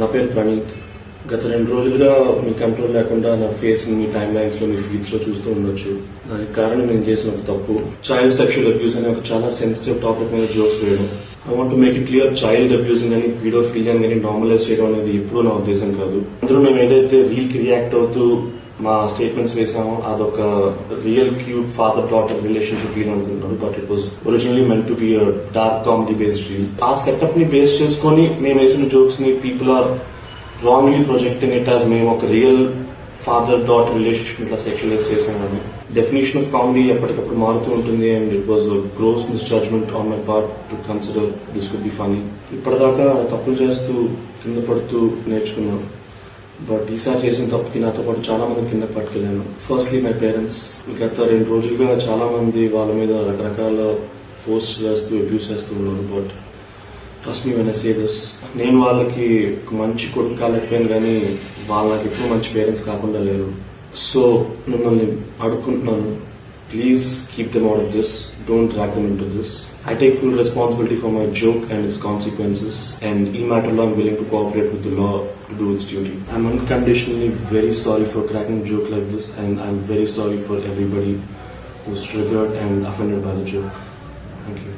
నా పేరు ప్రణీత్. గత 2 రోజులుగా మీ కంట్రోల్ లేకుండా నా ఫేస్ మీ టైమ్ లైన్స్ లో మీ ఫీడ్స్ లో చూస్తూ ఉండొచ్చు. దానికి కారణం నేను చేసిన ఒక తప్పు, చైల్డ్ సెక్షువల్ అబ్యూస్ అనే ఒక చాలా సెన్సిటివ్ టాపిక్ మీద జోక్స్ వేయడం. I want make it clear, child abusing అని పీడోఫిలియా అని నార్మలైజ్ చేయడం అనేది ఎప్పుడూ నా ఉద్దేశం కాదు. అందులో మేము ఏదైతే రీల్ కి రియాక్ట్ అవుతూ మా స్టేట్మెంట్స్ వేసామో అదొక real cute father daughter relationship reel అనుకుంటున్నారు, but it was originally meant to be dark comedy based reel. ఆ సెటప్ ని బేస్ చేసుకొని మేము వేసిన జోక్స్ ని people are wrongly projecting it as మేము ఒక రియల్ ఫాదర్ డాటర్ రిలేషన్షిప్ ఇట్లా సెక్షువలైజ్ చేసామని. డెఫినేషన్ ఆఫ్ కామెడీ ఎప్పటికప్పుడు మారుతూ ఉంటుంది and it was gross misjudgment on my part to consider this could be funny. ఇప్పటిదాకా తప్పులు చేస్తూ కింద పడుతూ నేర్చుకున్నాను, బట్ ఈసారి చేసిన తప్పుకి నాతో పాటు చాలా మంది కింద పట్టుకెళ్ళాను. Firstly my parents. గత 2 రోజులుగా చాలా మంది వాళ్ళ మీద రకరకాల పోస్ట్ చేస్తూ అబ్యూస్ చేస్తూ ఉన్నారు, but trust me when I say this, నేను వాళ్ళకి మంచి కొడుకు కాలేకపోయాను కానీ వాళ్ళకి ఎప్పుడు మంచి పేరెంట్స్ కాకుండా లేరు. సో మిమ్మల్ని అడుక్కుంటున్నాను, please keep them out of this, don't drag them into this. I take full responsibility for my joke and its consequences, and in matter law I'm willing to cooperate with the law to do its duty. I'm unconditionally very sorry for cracking a joke like this, and I'm very sorry for everybody who's triggered and offended by the joke. Thank you.